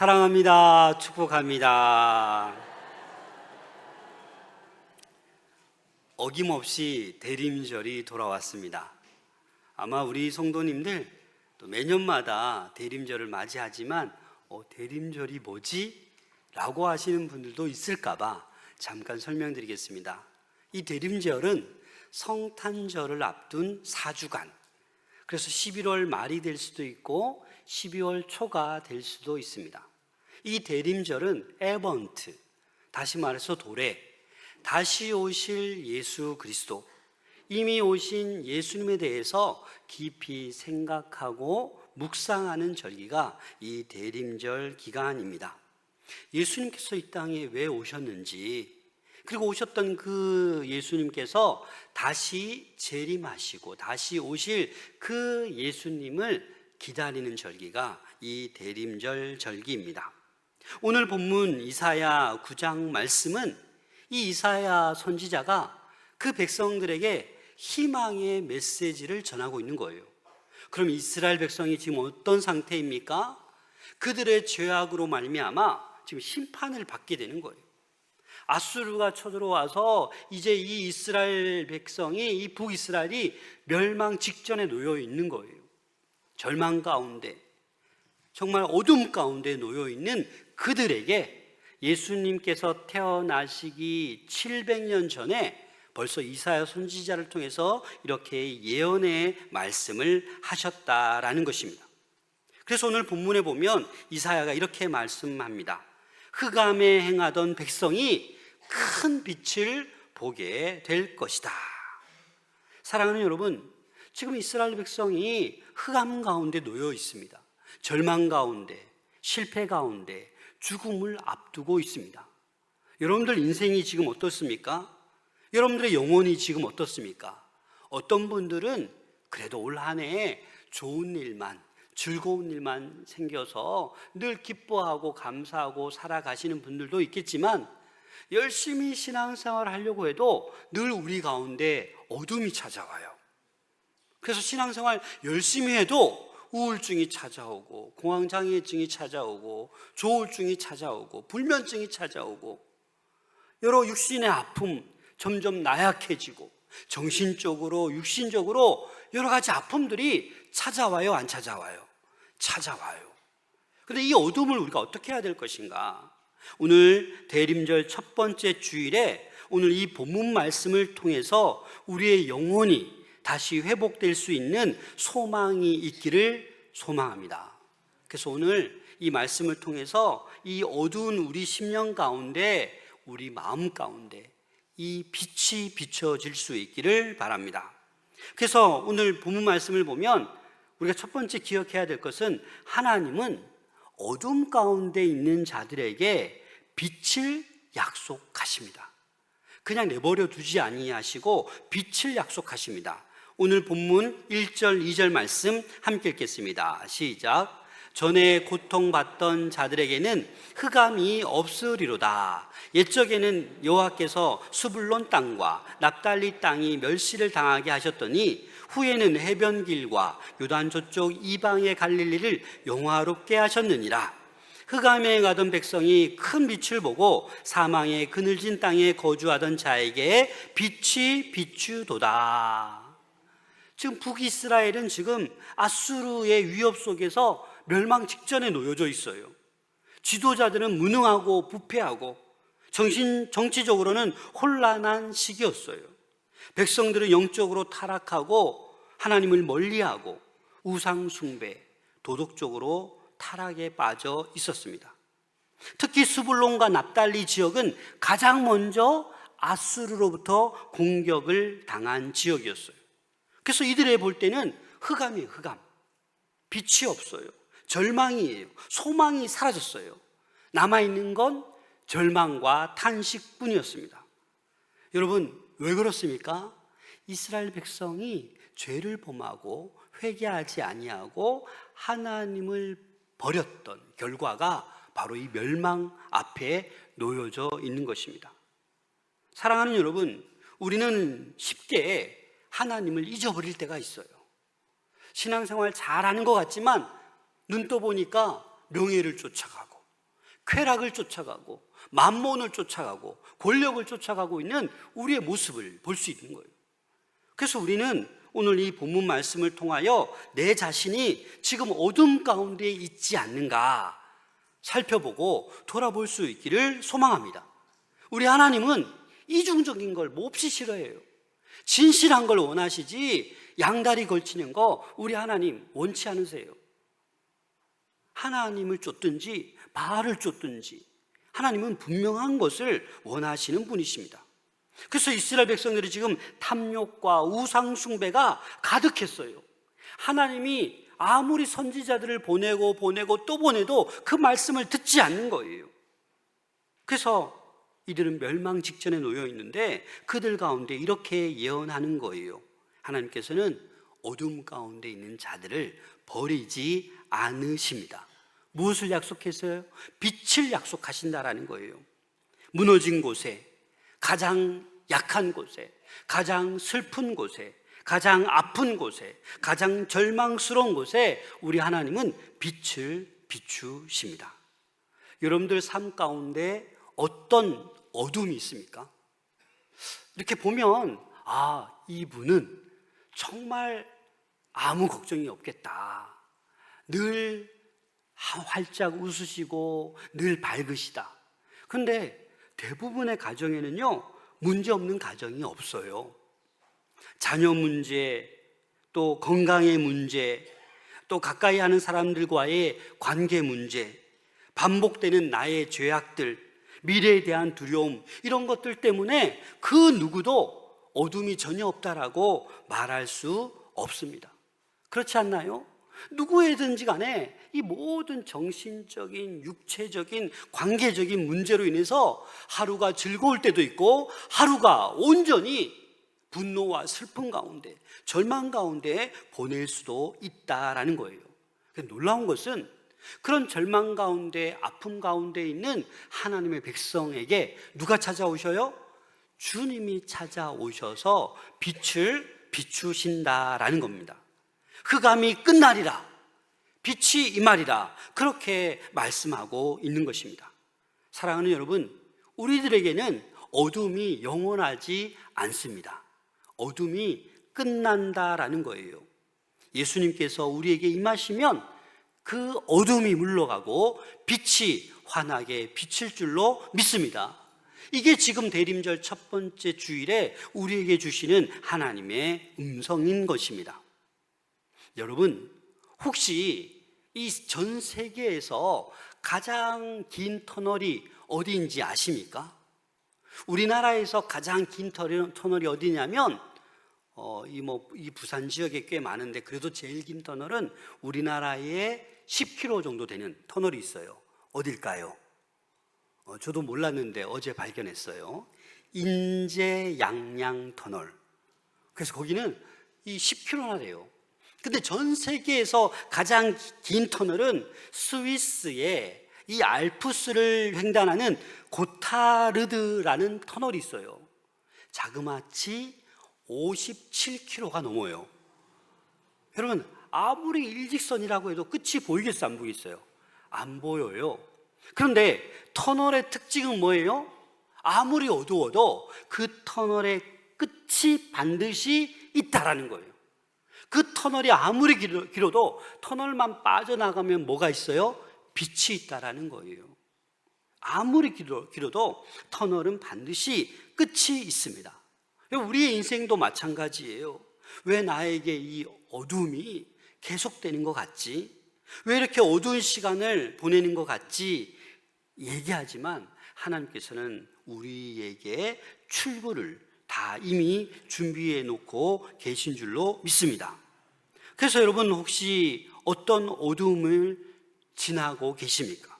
사랑합니다. 축복합니다. 어김없이 대림절이 돌아왔습니다. 아마 우리 성도님들 또 매년마다 대림절을 맞이하지만 대림절이 뭐지? 라고 하시는 분들도 있을까봐 잠깐 설명드리겠습니다. 이 대림절은 성탄절을 앞둔 4주간, 그래서 11월 말이 될 수도 있고 12월 초가 될 수도 있습니다. 이 대림절은 에번트, 다시 말해서 도래, 다시 오실 예수 그리스도, 이미 오신 예수님에 대해서 깊이 생각하고 묵상하는 절기가 이 대림절 기간입니다. 예수님께서 이 땅에 왜 오셨는지, 그리고 오셨던 그 예수님께서 다시 재림하시고 다시 오실 그 예수님을 기다리는 절기가 이 대림절 절기입니다. 오늘 본문 이사야 9장 말씀은 이 이사야 선지자가 그 백성들에게 희망의 메시지를 전하고 있는 거예요. 그럼 이스라엘 백성이 지금 어떤 상태입니까? 그들의 죄악으로 말미암아 지금 심판을 받게 되는 거예요. 아수르가 쳐들어와서 이제 이 이스라엘 백성이, 이 북이스라엘이 멸망 직전에 놓여 있는 거예요. 절망 가운데, 정말 어둠 가운데 놓여 있는 그들에게 예수님께서 태어나시기 700년 전에 벌써 이사야 선지자를 통해서 이렇게 예언의 말씀을 하셨다라는 것입니다. 그래서 오늘 본문에 보면 이사야가 이렇게 말씀합니다. 흑암에 행하던 백성이 큰 빛을 보게 될 것이다. 사랑하는 여러분, 지금 이스라엘 백성이 흑암 가운데 놓여 있습니다. 절망 가운데, 실패 가운데, 죽음을 앞두고 있습니다. 여러분들 인생이 지금 어떻습니까? 여러분들의 영혼이 지금 어떻습니까? 어떤 분들은 그래도 올 한 해 좋은 일만, 즐거운 일만 생겨서 늘 기뻐하고 감사하고 살아가시는 분들도 있겠지만, 열심히 신앙생활을 하려고 해도 늘 우리 가운데 어둠이 찾아와요. 그래서 신앙생활 열심히 해도 우울증이 찾아오고, 공황장애증이 찾아오고, 조울증이 찾아오고, 불면증이 찾아오고, 여러 육신의 아픔, 점점 나약해지고, 정신적으로 육신적으로 여러 가지 아픔들이 찾아와요, 안 찾아와요? 찾아와요. 그런데 이 어둠을 우리가 어떻게 해야 될 것인가? 오늘 대림절 첫 번째 주일에 오늘 이 본문 말씀을 통해서 우리의 영혼이 다시 회복될 수 있는 소망이 있기를 소망합니다. 그래서 오늘 이 말씀을 통해서 이 어두운 우리 심령 가운데, 우리 마음 가운데 이 빛이 비춰질 수 있기를 바랍니다. 그래서 오늘 본문 말씀을 보면 우리가 첫 번째 기억해야 될 것은, 하나님은 어둠 가운데 있는 자들에게 빛을 약속하십니다. 그냥 내버려 두지 아니하시고 빛을 약속하십니다. 오늘 본문 1절 2절 말씀 함께 읽겠습니다. 시작. 전에 고통받던 자들에게는 흑암이 없으리로다. 옛적에는 여호와께서 수불론 땅과 납달리 땅이 멸시를 당하게 하셨더니 후에는 해변길과 요단 저쪽 이방의 갈릴리를 영화롭게 하셨느니라. 흑암에 행하던 백성이 큰 빛을 보고 사망의 그늘진 땅에 거주하던 자에게 빛이 비추도다. 지금 북이스라엘은 지금 아수르의 위협 속에서 멸망 직전에 놓여져 있어요. 지도자들은 무능하고 부패하고 정치적으로는 혼란한 시기였어요. 백성들은 영적으로 타락하고 하나님을 멀리하고 우상 숭배, 도덕적으로 타락에 빠져 있었습니다. 특히 스불론과 납달리 지역은 가장 먼저 아수르로부터 공격을 당한 지역이었어요. 그래서 이들에 볼 때는 흑암이에요. 흑암. 빛이 없어요. 절망이에요. 소망이 사라졌어요. 남아있는 건 절망과 탄식뿐이었습니다. 여러분, 왜 그렇습니까? 이스라엘 백성이 죄를 범하고 회개하지 아니하고 하나님을 버렸던 결과가 바로 이 멸망 앞에 놓여져 있는 것입니다. 사랑하는 여러분, 우리는 쉽게 하나님을 잊어버릴 때가 있어요. 신앙생활 잘하는 것 같지만 눈 떠보니까 명예를 쫓아가고 쾌락을 쫓아가고 만몬을 쫓아가고 권력을 쫓아가고 있는 우리의 모습을 볼 수 있는 거예요. 그래서 우리는 오늘 이 본문 말씀을 통하여 내 자신이 지금 어둠 가운데 있지 않는가 살펴보고 돌아볼 수 있기를 소망합니다. 우리 하나님은 이중적인 걸 몹시 싫어해요. 진실한 걸 원하시지 양다리 걸치는 거 우리 하나님 원치 않으세요. 하나님을 쫓든지 바알을 쫓든지 하나님은 분명한 것을 원하시는 분이십니다. 그래서 이스라엘 백성들이 지금 탐욕과 우상 숭배가 가득했어요. 하나님이 아무리 선지자들을 보내고 또 보내도 그 말씀을 듣지 않는 거예요. 그래서 이들은 멸망 직전에 놓여 있는데 그들 가운데 이렇게 예언하는 거예요. 하나님께서는 어둠 가운데 있는 자들을 버리지 않으십니다. 무엇을 약속했어요? 빛을 약속하신다라는 거예요. 무너진 곳에, 가장 약한 곳에, 가장 슬픈 곳에, 가장 아픈 곳에, 가장 절망스러운 곳에 우리 하나님은 빛을 비추십니다. 여러분들 삶 가운데 어떤 어둠이 있습니까? 이렇게 보면 이분은 정말 아무 걱정이 없겠다. 늘 활짝 웃으시고 늘 밝으시다. 그런데 대부분의 가정에는요, 문제 없는 가정이 없어요. 자녀 문제, 또 건강의 문제, 또 가까이 하는 사람들과의 관계 문제, 반복되는 나의 죄악들, 미래에 대한 두려움, 이런 것들 때문에 그 누구도 어둠이 전혀 없다라고 말할 수 없습니다. 그렇지 않나요? 누구에든지 간에 이 모든 정신적인, 육체적인, 관계적인 문제로 인해서 하루가 즐거울 때도 있고 하루가 온전히 분노와 슬픔 가운데, 절망 가운데 보낼 수도 있다라는 거예요. 놀라운 것은 그런 절망 가운데, 아픔 가운데 있는 하나님의 백성에게 누가 찾아오셔요? 주님이 찾아오셔서 빛을 비추신다라는 겁니다. 흑암이 끝나리라, 빛이 임하리라, 그렇게 말씀하고 있는 것입니다. 사랑하는 여러분, 우리들에게는 어둠이 영원하지 않습니다. 어둠이 끝난다라는 거예요. 예수님께서 우리에게 임하시면 그 어둠이 물러가고 빛이 환하게 비칠 줄로 믿습니다. 이게 지금 대림절 첫 번째 주일에 우리에게 주시는 하나님의 음성인 것입니다. 여러분, 혹시 이 전 세계에서 가장 긴 터널이 어디인지 아십니까? 우리나라에서 가장 긴 터널이 어디냐면 이 부산 지역에 꽤 많은데 그래도 제일 긴 터널은 우리나라에 10km 정도 되는 터널이 있어요. 어딜까요? 저도 몰랐는데 어제 발견했어요. 인제 양양 터널. 그래서 거기는 이 10km나 돼요. 근데 전 세계에서 가장 긴 터널은 스위스의 이 알프스를 횡단하는 고타르드라는 터널이 있어요. 자그마치 57km가 넘어요. 여러분, 아무리 일직선이라고 해도 끝이 보이겠어요, 안 보이겠어요? 안 보여요. 그런데 터널의 특징은 뭐예요? 아무리 어두워도 그 터널의 끝이 반드시 있다라는 거예요. 그 터널이 아무리 길어도 터널만 빠져나가면 뭐가 있어요? 빛이 있다라는 거예요. 아무리 길어도 터널은 반드시 끝이 있습니다. 우리의 인생도 마찬가지예요. 왜 나에게 이 어둠이 계속되는 것 같지? 왜 이렇게 어두운 시간을 보내는 것 같지? 얘기하지만 하나님께서는 우리에게 출구를 다 이미 준비해 놓고 계신 줄로 믿습니다. 그래서 여러분, 혹시 어떤 어둠을 지나고 계십니까?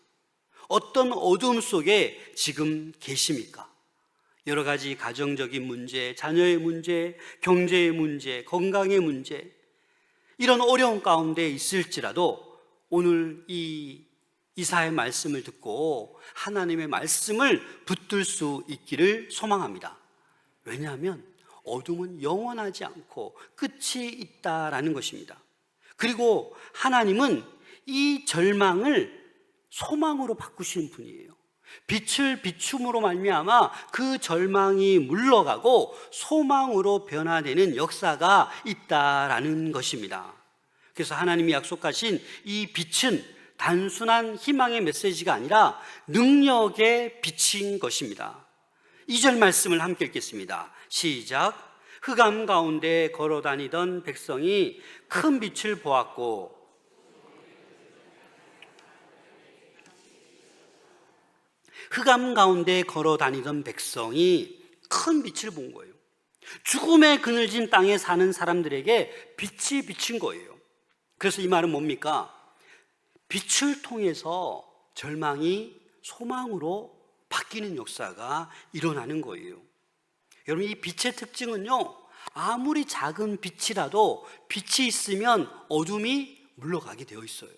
어떤 어둠 속에 지금 계십니까? 여러 가지 가정적인 문제, 자녀의 문제, 경제의 문제, 건강의 문제, 이런 어려운 가운데 있을지라도 오늘 이 이사의 말씀을 듣고 하나님의 말씀을 붙들 수 있기를 소망합니다. 왜냐하면 어둠은 영원하지 않고 끝이 있다라는 것입니다. 그리고 하나님은 이 절망을 소망으로 바꾸시는 분이에요. 빛을 비춤으로 말미암아 그 절망이 물러가고 소망으로 변화되는 역사가 있다라는 것입니다. 그래서 하나님이 약속하신 이 빛은 단순한 희망의 메시지가 아니라 능력의 빛인 것입니다. 2절 말씀을 함께 읽겠습니다. 시작. 흑암 가운데 걸어 다니던 백성이 큰 빛을 보았고, 흑암 가운데 걸어 다니던 백성이 큰 빛을 본 거예요. 죽음의 그늘진 땅에 사는 사람들에게 빛이 비친 거예요. 그래서 이 말은 뭡니까? 빛을 통해서 절망이 소망으로 바뀌는 역사가 일어나는 거예요. 여러분, 이 빛의 특징은요, 아무리 작은 빛이라도 빛이 있으면 어둠이 물러가게 되어 있어요.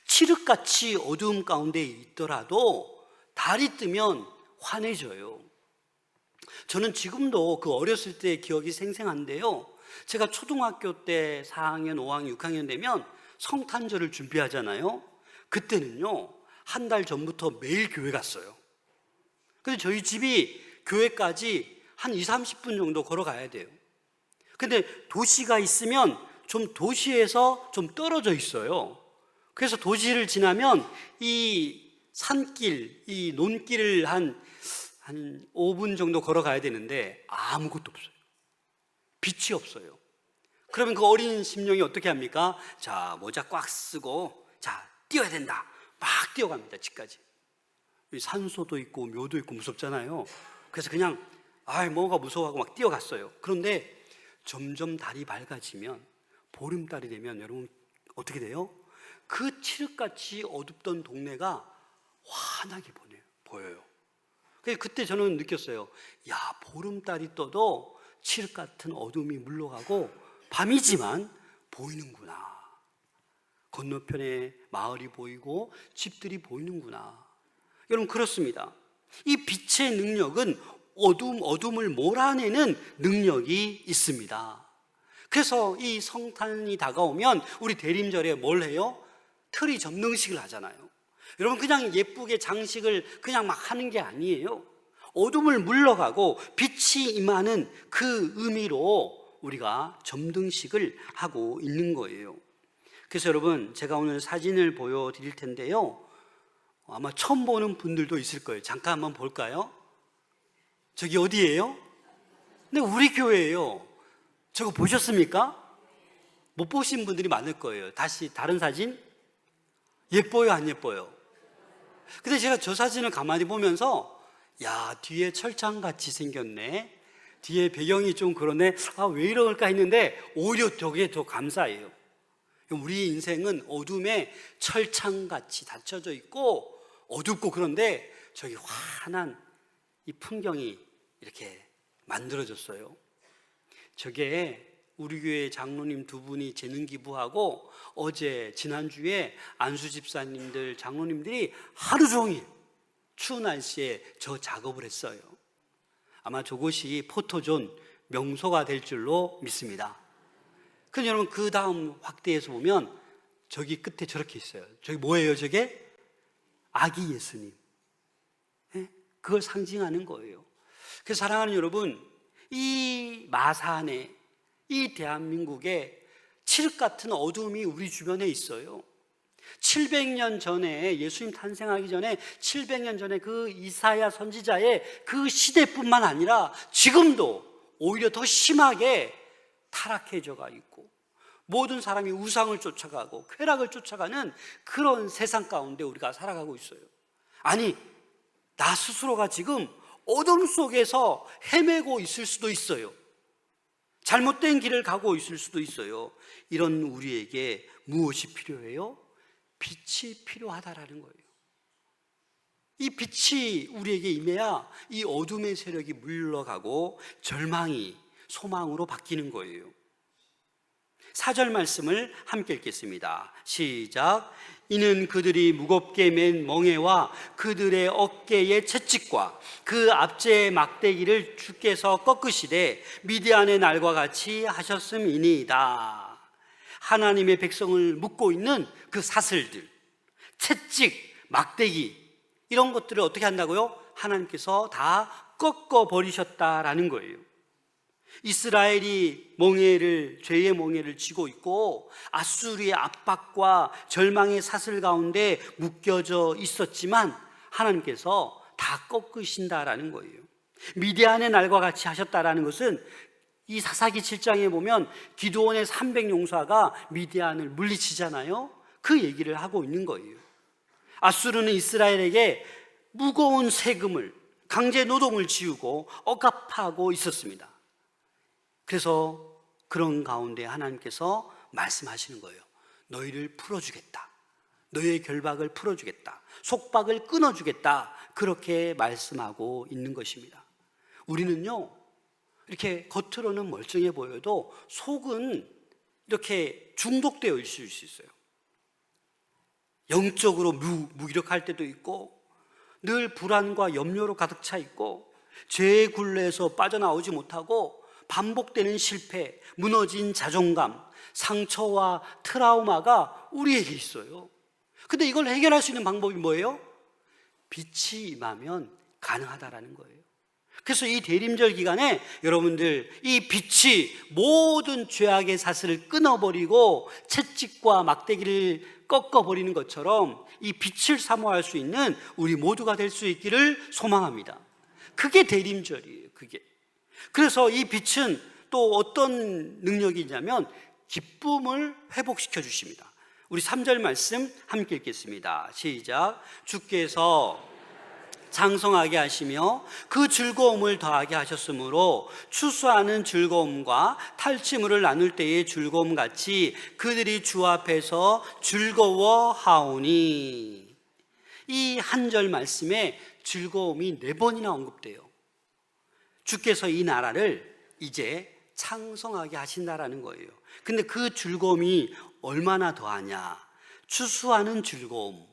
칠흑같이 어두움 가운데 있더라도 달이 뜨면 환해져요. 저는 지금도 그 어렸을 때의 기억이 생생한데요, 제가 초등학교 때 4학년, 5학년, 6학년 되면 성탄절을 준비하잖아요. 그때는요, 한 달 전부터 매일 교회 갔어요. 근데 저희 집이 교회까지 한 20-30분 정도 걸어가야 돼요. 근데 도시가 있으면 좀 도시에서 좀 떨어져 있어요. 그래서 도시를 지나면 이 산길, 이 논길을 한 5분 정도 걸어가야 되는데 아무것도 없어요. 빛이 없어요. 그러면 그 어린 심령이 어떻게 합니까? 자, 모자 꽉 쓰고, 자, 뛰어야 된다. 막 뛰어갑니다, 집까지. 산소도 있고 묘도 있고 무섭잖아요. 그래서 그냥 뭐가 무서워하고 막 뛰어갔어요. 그런데 점점 달이 밝아지면, 보름달이 되면 여러분 어떻게 돼요? 그 칠흑같이 어둡던 동네가 환하게 보여요. 그때 저는 느꼈어요. 야, 보름달이 떠도 칠흑 같은 어둠이 물러가고 밤이지만 보이는구나. 건너편에 마을이 보이고 집들이 보이는구나. 여러분, 그렇습니다. 이 빛의 능력은 어둠을 몰아내는 능력이 있습니다. 그래서 이 성탄이 다가오면 우리 대림절에 뭘 해요? 트리 점등식을 하잖아요. 여러분, 그냥 예쁘게 장식을 그냥 막 하는 게 아니에요. 어둠을 물러가고 빛이 임하는 그 의미로 우리가 점등식을 하고 있는 거예요. 그래서 여러분, 제가 오늘 사진을 보여드릴 텐데요, 아마 처음 보는 분들도 있을 거예요. 잠깐 한번 볼까요? 저기 어디예요? 네, 우리 교회예요. 저거 보셨습니까? 못 보신 분들이 많을 거예요. 다시 다른 사진. 예뻐요, 안 예뻐요? 근데 제가 저 사진을 가만히 보면서, 야, 뒤에 철창같이 생겼네, 뒤에 배경이 좀 그러네, 왜 이럴까 했는데 오히려 저게 더 감사해요. 우리 인생은 어둠에 철창같이 닫혀져 있고 어둡고, 그런데 저기 환한 이 풍경이 이렇게 만들어졌어요. 저게 우리 교회 장로님 2분이 재능 기부하고, 지난주에 안수 집사님들, 장로님들이 하루 종일 추운 날씨에 저 작업을 했어요. 아마 저곳이 포토존 명소가 될 줄로 믿습니다. 그럼 여러분, 그 다음 확대해서 보면 저기 끝에 저렇게 있어요. 저기 뭐예요? 저게 아기 예수님. 네? 그걸 상징하는 거예요. 그래서 사랑하는 여러분, 이 마산에, 이 대한민국에 칠흑 같은 어둠이 우리 주변에 있어요. 700년 전에, 예수님 탄생하기 전에 700년 전에 그 이사야 선지자의 그 시대뿐만 아니라 지금도 오히려 더 심하게 타락해져가 있고, 모든 사람이 우상을 쫓아가고 쾌락을 쫓아가는 그런 세상 가운데 우리가 살아가고 있어요. 아니, 나 스스로가 지금 어둠 속에서 헤매고 있을 수도 있어요. 잘못된 길을 가고 있을 수도 있어요. 이런 우리에게 무엇이 필요해요? 빛이 필요하다라는 거예요. 이 빛이 우리에게 임해야 이 어둠의 세력이 물러가고 절망이 소망으로 바뀌는 거예요. 4절 말씀을 함께 읽겠습니다. 시작. 이는 그들이 무겁게 맨 멍에와 그들의 어깨의 채찍과 그 앞제의 막대기를 주께서 꺾으시되 미디안의 날과 같이 하셨음이니이다. 하나님의 백성을 묶고 있는 그 사슬들, 채찍, 막대기 이런 것들을 어떻게 한다고요? 하나님께서 다 꺾어버리셨다라는 거예요. 이스라엘이 죄의 멍에를 쥐고 있고 아수르의 압박과 절망의 사슬 가운데 묶여져 있었지만 하나님께서 다 꺾으신다라는 거예요. 미디안의 날과 같이 하셨다라는 것은 이 사사기 7장에 보면 기드온의 300용사가 미디안을 물리치잖아요. 그 얘기를 하고 있는 거예요. 아수르는 이스라엘에게 무거운 세금을, 강제 노동을 지우고 억압하고 있었습니다. 그래서 그런 가운데 하나님께서 말씀하시는 거예요. 너희를 풀어주겠다. 너희의 결박을 풀어주겠다. 속박을 끊어주겠다. 그렇게 말씀하고 있는 것입니다. 우리는요, 이렇게 겉으로는 멀쩡해 보여도 속은 이렇게 중독되어 있을 수 있어요. 영적으로 무기력할 때도 있고, 늘 불안과 염려로 가득 차 있고, 죄의 굴레에서 빠져나오지 못하고 반복되는 실패, 무너진 자존감, 상처와 트라우마가 우리에게 있어요. 근데 이걸 해결할 수 있는 방법이 뭐예요? 빛이 임하면 가능하다라는 거예요. 그래서 이 대림절 기간에 여러분들 이 빛이 모든 죄악의 사슬을 끊어버리고 채찍과 막대기를 꺾어버리는 것처럼 이 빛을 사모할 수 있는 우리 모두가 될 수 있기를 소망합니다. 그게 대림절이에요. 그게. 그래서 이 빛은 또 어떤 능력이 있냐면 기쁨을 회복시켜 주십니다. 우리 3절 말씀 함께 읽겠습니다. 시작. 주께서 장성하게 하시며 그 즐거움을 더하게 하셨으므로 추수하는 즐거움과 탈취물을 나눌 때의 즐거움 같이 그들이 주 앞에서 즐거워하오니. 이 한 절 말씀에 즐거움이 4번이나 언급돼요. 주께서 이 나라를 이제 창성하게 하신다라는 거예요. 근데 그 즐거움이 얼마나 더하냐? 추수하는 즐거움.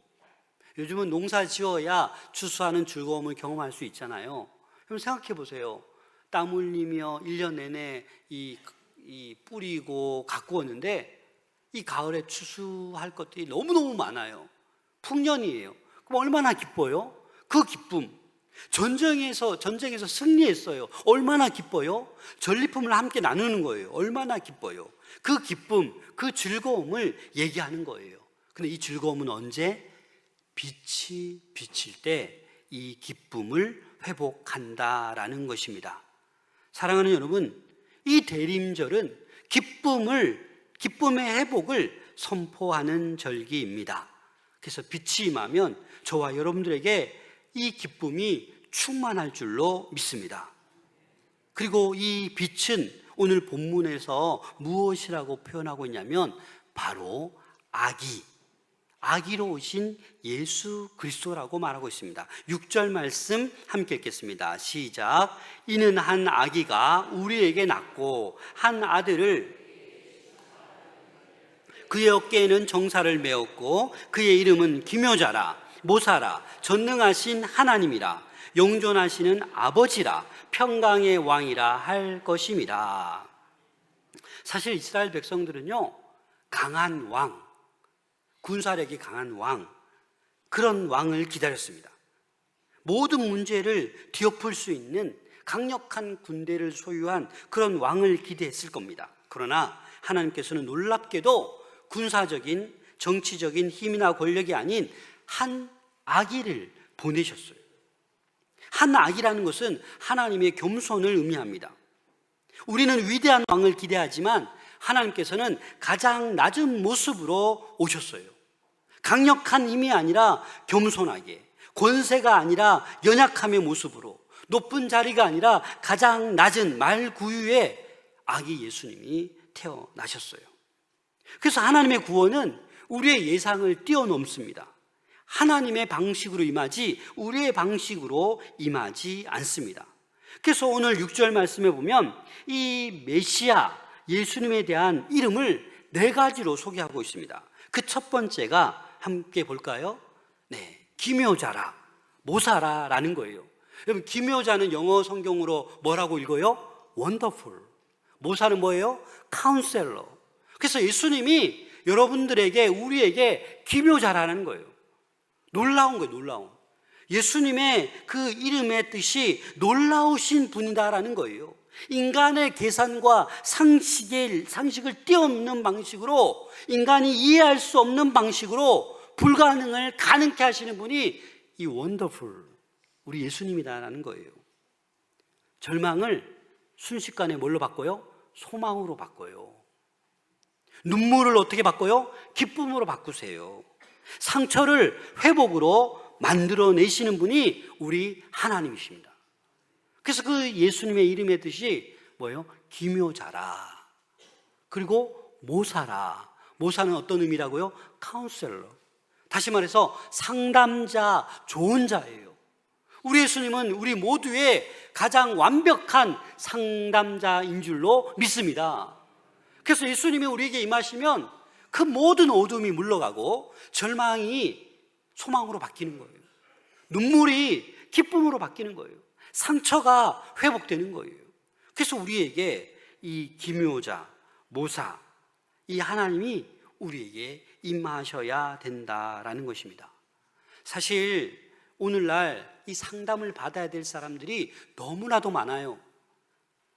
요즘은 농사 지어야 추수하는 즐거움을 경험할 수 있잖아요. 그럼 생각해 보세요. 땀 흘리며 1년 내내 이 뿌리고 가꾸었는데 이 가을에 추수할 것들이 너무너무 많아요. 풍년이에요. 그럼 얼마나 기뻐요? 그 기쁨. 전쟁에서 승리했어요. 얼마나 기뻐요? 전리품을 함께 나누는 거예요. 얼마나 기뻐요? 그 기쁨, 그 즐거움을 얘기하는 거예요. 근데 이 즐거움은 언제? 빛이 비칠 때 이 기쁨을 회복한다라는 것입니다. 사랑하는 여러분, 이 대림절은 기쁨의 회복을 선포하는 절기입니다. 그래서 빛이 임하면 저와 여러분들에게 이 기쁨이 충만할 줄로 믿습니다. 그리고 이 빛은 오늘 본문에서 무엇이라고 표현하고 있냐면 바로 아기로 오신 예수 그리스도라고 말하고 있습니다. 6절 말씀 함께 읽겠습니다. 시작. 이는 한 아기가 우리에게 낳고 한 아들을 그의 어깨에는 정사를 메었고 그의 이름은 기묘자라 모사라 전능하신 하나님이라 영존하시는 아버지라 평강의 왕이라 할 것임이라. 사실 이스라엘 백성들은요, 강한 왕, 군사력이 강한 왕, 그런 왕을 기다렸습니다. 모든 문제를 뒤엎을 수 있는 강력한 군대를 소유한 그런 왕을 기대했을 겁니다. 그러나 하나님께서는 놀랍게도 군사적인 정치적인 힘이나 권력이 아닌 한 아기를 보내셨어요. 한 아기라는 것은 하나님의 겸손을 의미합니다. 우리는 위대한 왕을 기대하지만 하나님께서는 가장 낮은 모습으로 오셨어요. 강력한 힘이 아니라 겸손하게, 권세가 아니라 연약함의 모습으로, 높은 자리가 아니라 가장 낮은 말구유의 아기 예수님이 태어나셨어요. 그래서 하나님의 구원은 우리의 예상을 뛰어넘습니다. 하나님의 방식으로 임하지 우리의 방식으로 임하지 않습니다. 그래서 오늘 6절 말씀에 보면 이 메시아 예수님에 대한 이름을 4가지로 소개하고 있습니다. 그 첫 번째가 함께 볼까요? 네, 기묘자라, 모사라라는 거예요. 여러분, 기묘자는 영어 성경으로 뭐라고 읽어요? 원더풀. 모사는 뭐예요? 카운셀러. 그래서 예수님이 여러분들에게, 우리에게 기묘자라는 거예요. 놀라운 거예요, 놀라운. 예수님의 그 이름의 뜻이 놀라우신 분이다라는 거예요. 인간의 계산과 상식을 뛰어넘는 방식으로, 인간이 이해할 수 없는 방식으로 불가능을 가능케 하시는 분이 이 원더풀, 우리 예수님이다라는 거예요. 절망을 순식간에 뭘로 바꿔요? 소망으로 바꿔요. 눈물을 어떻게 바꿔요? 기쁨으로 바꾸세요. 상처를 회복으로 만들어내시는 분이 우리 하나님이십니다. 그래서 그 예수님의 이름의 뜻이 뭐예요? 기묘자라, 그리고 모사라. 모사는 어떤 의미라고요? 카운셀러. 다시 말해서 상담자, 좋은 자예요. 우리 예수님은 우리 모두의 가장 완벽한 상담자인 줄로 믿습니다. 그래서 예수님이 우리에게 임하시면 그 모든 어둠이 물러가고 절망이 소망으로 바뀌는 거예요. 눈물이 기쁨으로 바뀌는 거예요. 상처가 회복되는 거예요. 그래서 우리에게 이 기묘자, 모사, 이 하나님이 우리에게 임하셔야 된다라는 것입니다. 사실 오늘날 이 상담을 받아야 될 사람들이 너무나도 많아요.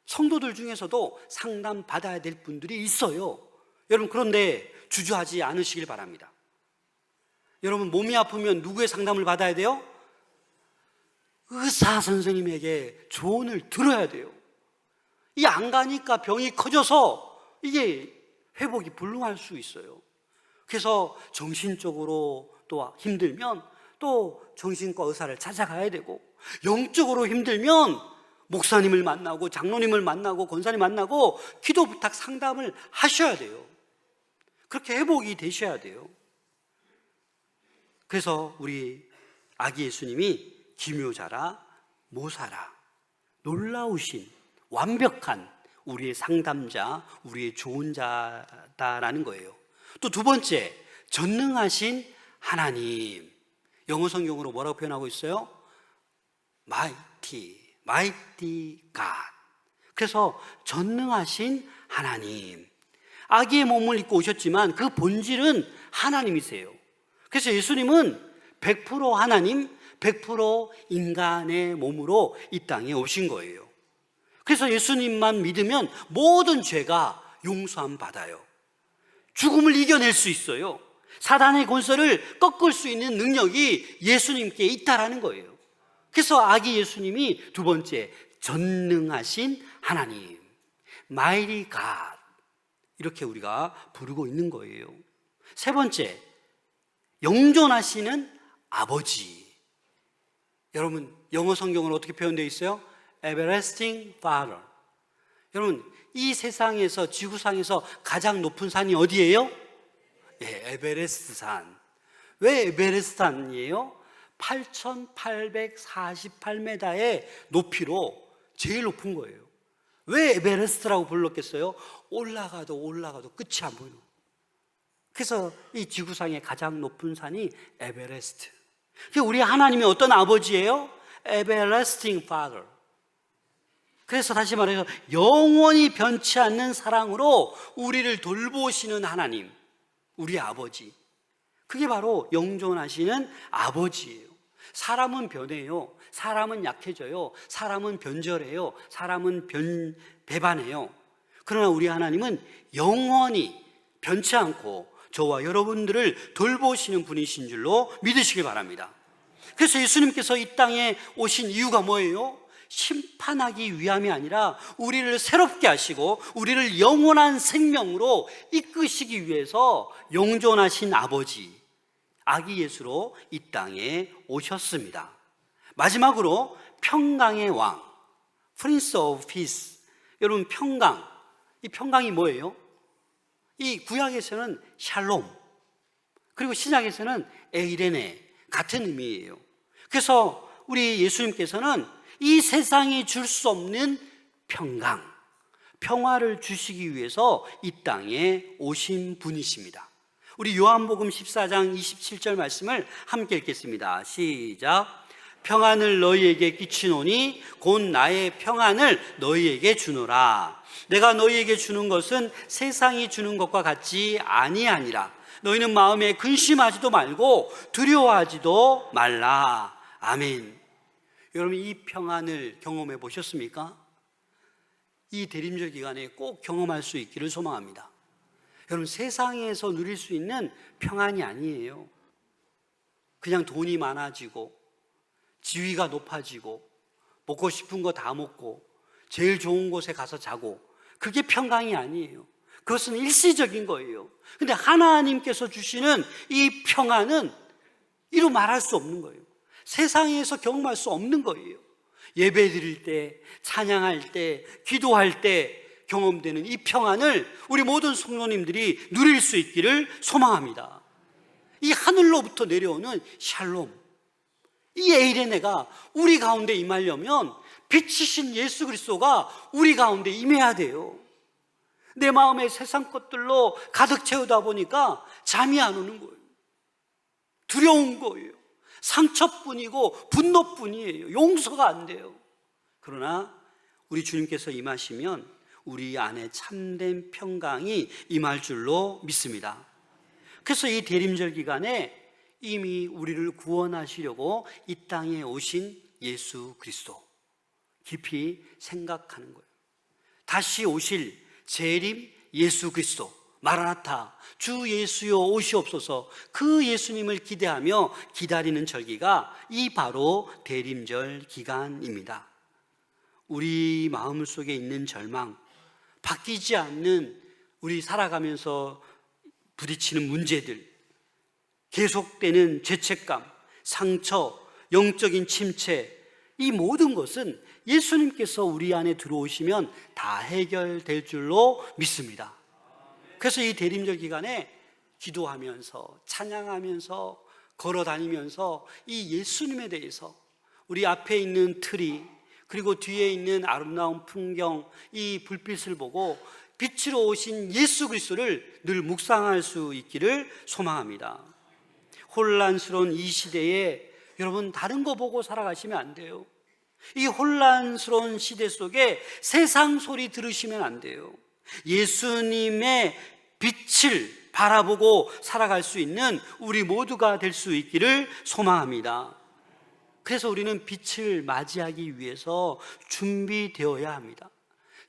성도들 중에서도 상담 받아야 될 분들이 있어요. 여러분, 그런데 주저하지 않으시길 바랍니다. 여러분, 몸이 아프면 누구의 상담을 받아야 돼요? 의사 선생님에게 조언을 들어야 돼요. 이 안 가니까 병이 커져서 이게 회복이 불능할 수 있어요. 그래서 정신적으로 또 힘들면 또 정신과 의사를 찾아가야 되고, 영적으로 힘들면 목사님을 만나고 장로님을 만나고 권사님 만나고 기도 부탁 상담을 하셔야 돼요. 그렇게 회복이 되셔야 돼요. 그래서 우리 아기 예수님이 기묘자라, 모사라, 놀라우신 완벽한 우리의 상담자, 우리의 좋은 자다라는 거예요. 또 두 번째, 전능하신 하나님. 영어 성경으로 뭐라고 표현하고 있어요? Mighty God. 그래서 전능하신 하나님. 아기의 몸을 입고 오셨지만 그 본질은 하나님이세요. 그래서 예수님은 100% 하나님, 100% 인간의 몸으로 이 땅에 오신 거예요. 그래서 예수님만 믿으면 모든 죄가 용서함 받아요. 죽음을 이겨낼 수 있어요. 사단의 권세를 꺾을 수 있는 능력이 예수님께 있다라는 거예요. 그래서 아기 예수님이 두 번째, 전능하신 하나님, Mighty God, 이렇게 우리가 부르고 있는 거예요. 세 번째, 영존하시는 아버지. 여러분, 영어 성경으로 어떻게 표현되어 있어요? Everlasting Father. 여러분, 이 세상에서, 지구상에서 가장 높은 산이 어디예요? 네, 에베레스트 산. 왜 에베레스트 산이에요? 8,848m의 높이로 제일 높은 거예요. 왜 에베레스트라고 불렀겠어요? 올라가도 끝이 안 보여요. 그래서 이 지구상의 가장 높은 산이 에베레스트. 우리 하나님이 어떤 아버지예요? Everlasting Father. 그래서 다시 말해서 영원히 변치 않는 사랑으로 우리를 돌보시는 하나님, 우리 아버지. 그게 바로 영존하시는 아버지예요. 사람은 변해요. 사람은 약해져요. 사람은 변절해요. 사람은 배반해요. 그러나 우리 하나님은 영원히 변치 않고 저와 여러분들을 돌보시는 분이신 줄로 믿으시기 바랍니다. 그래서 예수님께서 이 땅에 오신 이유가 뭐예요? 심판하기 위함이 아니라 우리를 새롭게 하시고 우리를 영원한 생명으로 이끄시기 위해서 영존하신 아버지, 아기 예수로 이 땅에 오셨습니다. 마지막으로 평강의 왕, Prince of Peace. 여러분, 평강, 이 평강이 뭐예요? 이 구약에서는 샬롬, 그리고 신약에서는 에이레네, 같은 의미예요. 그래서 우리 예수님께서는 이 세상이 줄 수 없는 평강, 평화를 주시기 위해서 이 땅에 오신 분이십니다. 우리 요한복음 14장 27절 말씀을 함께 읽겠습니다. 시작. 평안을 너희에게 끼치노니 곧 나의 평안을 너희에게 주노라. 내가 너희에게 주는 것은 세상이 주는 것과 같지 아니하니라. 너희는 마음에 근심하지도 말고 두려워하지도 말라. 아멘. 여러분, 이 평안을 경험해 보셨습니까? 이 대림절 기간에 꼭 경험할 수 있기를 소망합니다. 여러분, 세상에서 누릴 수 있는 평안이 아니에요. 그냥 돈이 많아지고 지위가 높아지고 먹고 싶은 거 다 먹고 제일 좋은 곳에 가서 자고, 그게 평강이 아니에요. 그것은 일시적인 거예요. 근데 하나님께서 주시는 이 평안은 이루 말할 수 없는 거예요. 세상에서 경험할 수 없는 거예요. 예배 드릴 때, 찬양할 때, 기도할 때 경험되는 이 평안을 우리 모든 성도님들이 누릴 수 있기를 소망합니다. 이 하늘로부터 내려오는 샬롬, 이 에이레네가 우리 가운데 임하려면 빛이신 예수 그리스도가 우리 가운데 임해야 돼요. 내 마음에 세상 것들로 가득 채우다 보니까 잠이 안 오는 거예요. 두려운 거예요. 상처뿐이고 분노뿐이에요. 용서가 안 돼요. 그러나 우리 주님께서 임하시면 우리 안에 참된 평강이 임할 줄로 믿습니다. 그래서 이 대림절 기간에 이미 우리를 구원하시려고 이 땅에 오신 예수 그리스도 깊이 생각하는 거예요. 다시 오실 재림 예수 그리스도, 마라나타, 주 예수여 오시옵소서, 그 예수님을 기대하며 기다리는 절기가 이 바로 대림절 기간입니다. 우리 마음 속에 있는 절망, 바뀌지 않는 우리 살아가면서 부딪히는 문제들, 계속되는 죄책감, 상처, 영적인 침체, 이 모든 것은 예수님께서 우리 안에 들어오시면 다 해결될 줄로 믿습니다. 그래서 이 대림절 기간에 기도하면서 찬양하면서 걸어다니면서 이 예수님에 대해서, 우리 앞에 있는 트리 그리고 뒤에 있는 아름다운 풍경, 이 불빛을 보고 빛으로 오신 예수 그리스도를 늘 묵상할 수 있기를 소망합니다. 혼란스러운 이 시대에 여러분, 다른 거 보고 살아가시면 안 돼요. 이 혼란스러운 시대 속에 세상 소리 들으시면 안 돼요. 예수님의 빛을 바라보고 살아갈 수 있는 우리 모두가 될 수 있기를 소망합니다. 그래서 우리는 빛을 맞이하기 위해서 준비되어야 합니다.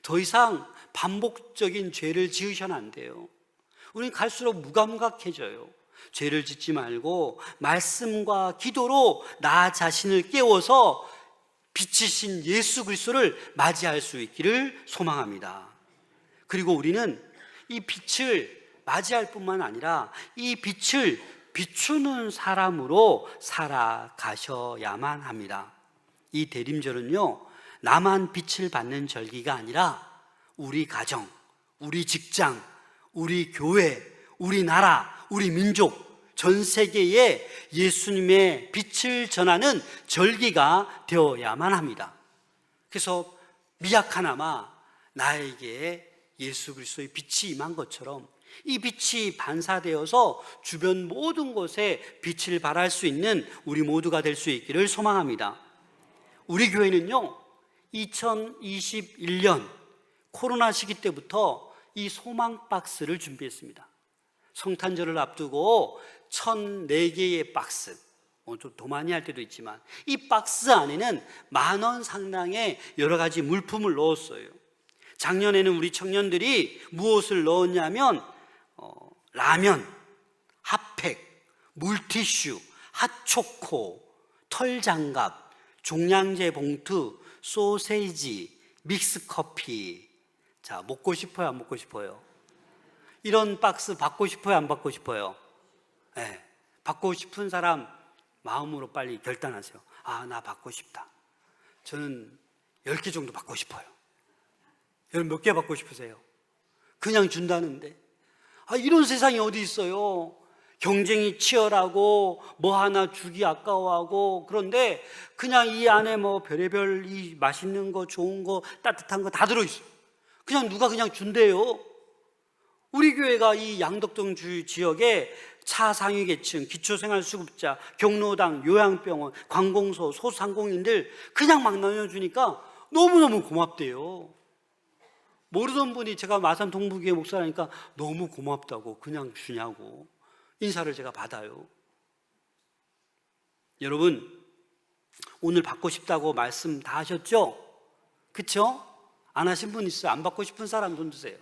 더 이상 반복적인 죄를 지으셔는 안 돼요. 우리는 갈수록 무감각해져요. 죄를 짓지 말고 말씀과 기도로 나 자신을 깨워서 빛이신 예수 그리스도를 맞이할 수 있기를 소망합니다. 그리고 우리는 이 빛을 맞이할 뿐만 아니라 이 빛을 비추는 사람으로 살아가셔야만 합니다. 이 대림절은요, 나만 빛을 받는 절기가 아니라 우리 가정, 우리 직장, 우리 교회, 우리 나라, 우리 민족, 전 세계에 예수님의 빛을 전하는 절기가 되어야만 합니다. 그래서 미약하나마 나에게 예수 그리스도의 빛이 임한 것처럼 이 빛이 반사되어서 주변 모든 곳에 빛을 발할 수 있는 우리 모두가 될 수 있기를 소망합니다. 우리 교회는요, 2021년 코로나 시기 때부터 이 소망 박스를 준비했습니다. 성탄절을 앞두고 1,004개의 박스, 좀 더 많이 할 때도 있지만 이 박스 안에는 10,000원 상당의 여러 가지 물품을 넣었어요. 작년에는 우리 청년들이 무엇을 넣었냐면 라면, 핫팩, 물티슈, 핫초코, 털장갑, 종량제 봉투, 소세지, 믹스커피. 자, 먹고 싶어요, 안 먹고 싶어요? 이런 박스 받고 싶어요, 안 받고 싶어요? 네, 받고 싶은 사람 마음으로 빨리 결단하세요. 아, 나 받고 싶다. 저는 10개 정도 받고 싶어요. 여러분 몇 개 받고 싶으세요? 그냥 준다는데. 이런 세상이 어디 있어요? 경쟁이 치열하고 뭐 하나 주기 아까워하고, 그런데 그냥 이 안에 뭐 별의별 이 맛있는 거, 좋은 거, 따뜻한 거 다 들어있어요. 그냥 누가 그냥 준대요. 우리 교회가 이 양덕동 지역에 차상위계층, 기초생활수급자, 경로당, 요양병원, 관공서, 소상공인들 그냥 막 나눠주니까 너무너무 고맙대요. 모르던 분이 제가 마산 동부교회 목사라니까 너무 고맙다고 그냥 주냐고. 인사를 제가 받아요. 여러분, 오늘 받고 싶다고 말씀 다 하셨죠? 그쵸? 안 하신 분 있어요? 안 받고 싶은 사람 손 드세요.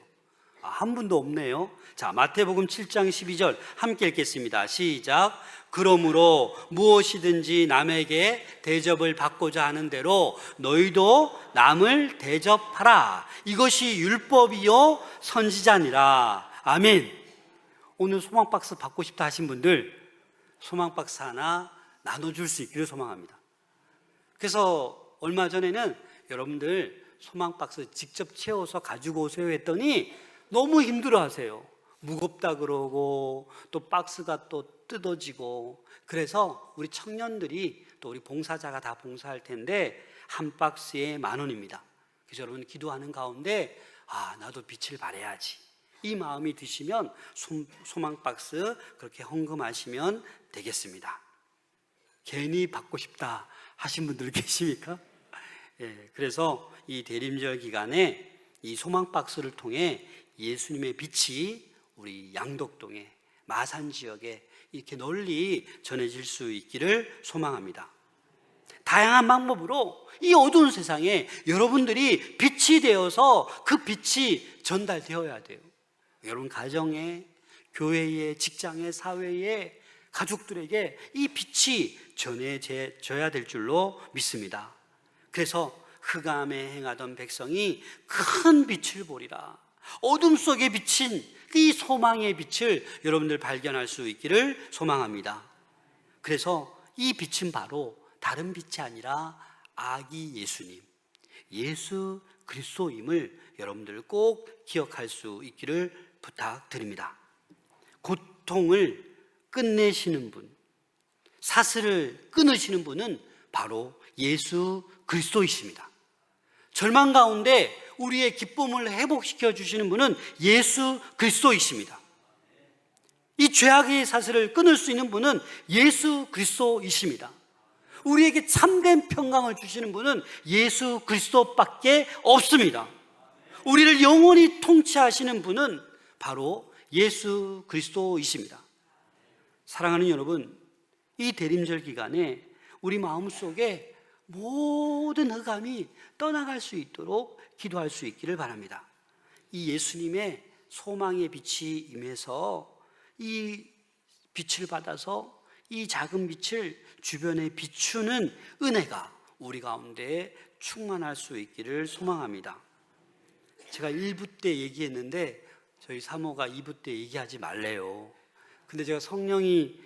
한 분도 없네요. 자, 마태복음 7장 12절 함께 읽겠습니다. 시작. 그러므로 무엇이든지 남에게 대접을 받고자 하는 대로 너희도 남을 대접하라. 이것이 율법이요 선지자니라. 아멘. 오늘 소망박스 받고 싶다 하신 분들 소망박스 하나 나눠줄 수 있기를 소망합니다. 그래서 얼마 전에는 여러분들 소망박스 직접 채워서 가지고 오세요 했더니 너무 힘들어 하세요. 무겁다 그러고 또 박스가 또 뜯어지고. 그래서 우리 청년들이 또 우리 봉사자가 다 봉사할 텐데 한 박스에 10,000원입니다. 그래서 여러분 기도하는 가운데 나도 빛을 발해야지 이 마음이 드시면 소망박스 그렇게 헌금하시면 되겠습니다. 괜히 받고 싶다 하신 분들 계십니까? 그래서 이 대림절 기간에 이 소망박스를 통해 예수님의 빛이 우리 양덕동에 마산 지역에 이렇게 널리 전해질 수 있기를 소망합니다. 다양한 방법으로 이 어두운 세상에 여러분들이 빛이 되어서 그 빛이 전달되어야 돼요. 여러분 가정에, 교회에, 직장에, 사회에, 가족들에게 이 빛이 전해져야 될 줄로 믿습니다. 그래서 흑암에 행하던 백성이 큰 빛을 보리라. 어둠 속에 비친 이 소망의 빛을 여러분들 발견할 수 있기를 소망합니다. 그래서 이 빛은 바로 다른 빛이 아니라 아기 예수님, 예수 그리스도임을 여러분들 꼭 기억할 수 있기를 부탁드립니다. 고통을 끝내시는 분, 사슬을 끊으시는 분은 바로 예수 그리스도이십니다. 절망 가운데 우리의 기쁨을 회복시켜 주시는 분은 예수 그리스도이십니다. 이 죄악의 사슬을 끊을 수 있는 분은 예수 그리스도이십니다. 우리에게 참된 평강을 주시는 분은 예수 그리스도밖에 없습니다. 우리를 영원히 통치하시는 분은 바로 예수 그리스도이십니다. 사랑하는 여러분, 이 대림절 기간에 우리 마음속에 모든 흑암이 떠나갈 수 있도록 기도할 수 있기를 바랍니다. 이 예수님의 소망의 빛이 임해서 이 빛을 받아서 이 작은 빛을 주변에 비추는 은혜가 우리 가운데 충만할 수 있기를 소망합니다. 제가 1부 때 얘기했는데 저희 사모가 2부 때 얘기하지 말래요. 근데 제가 성령이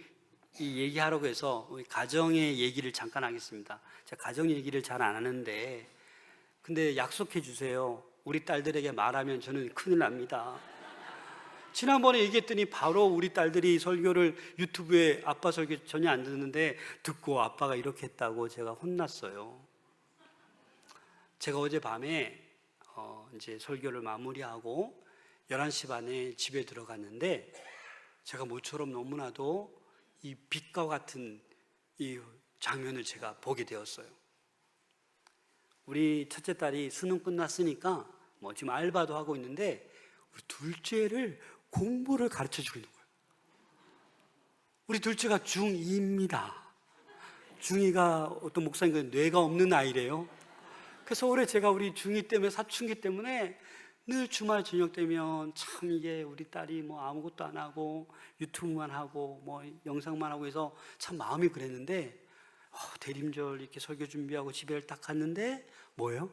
이 얘기하라고 해서 가정의 얘기를 잠깐 하겠습니다. 제가 가정 얘기를 잘 안 하는데 근데 약속해 주세요. 우리 딸들에게 말하면 저는 큰일 납니다. 지난번에 얘기했더니 바로 우리 딸들이 설교를 유튜브에 아빠 설교 전혀 안 듣는데 듣고 아빠가 이렇게 했다고 제가 혼났어요. 제가 어젯밤에 이제 설교를 마무리하고 11시 반에 집에 들어갔는데 제가 모처럼 너무나도 이 빛과 같은 이 장면을 제가 보게 되었어요. 우리 첫째 딸이 수능 끝났으니까 지금 알바도 하고 있는데 우리 둘째를 공부를 가르쳐 주고 있는 거예요. 우리 둘째가 중2입니다. 중2가 어떤 목사님과 뇌가 없는 아이래요. 그래서 올해 제가 우리 중2 때문에 사춘기 때문에 늘 주말 저녁 되면 참 이게 우리 딸이 아무것도 안 하고 유튜브만 하고 영상만 하고 해서 참 마음이 그랬는데 대림절 이렇게 설교 준비하고 집에 딱 갔는데 뭐예요?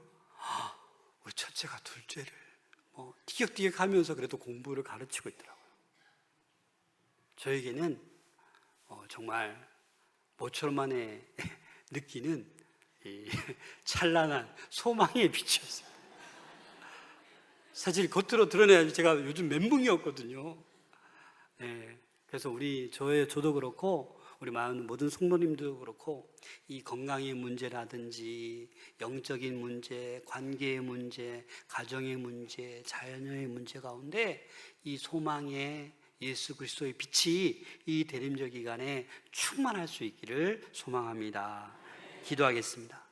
우리 첫째가 둘째를 티격태격 하면서 그래도 공부를 가르치고 있더라고요. 저에게는 정말 모처럼 만에 느끼는 이 찬란한 소망의 빛이었어요. 사실 겉으로 드러내야지 제가 요즘 멘붕이었거든요. 그래서 저도 그렇고 우리 많은 모든 성도님도 그렇고 이 건강의 문제라든지 영적인 문제, 관계의 문제, 가정의 문제, 자녀의 문제 가운데 이 소망의 예수 그리스도의 빛이 이 대림절 기간에 충만할 수 있기를 소망합니다. 기도하겠습니다.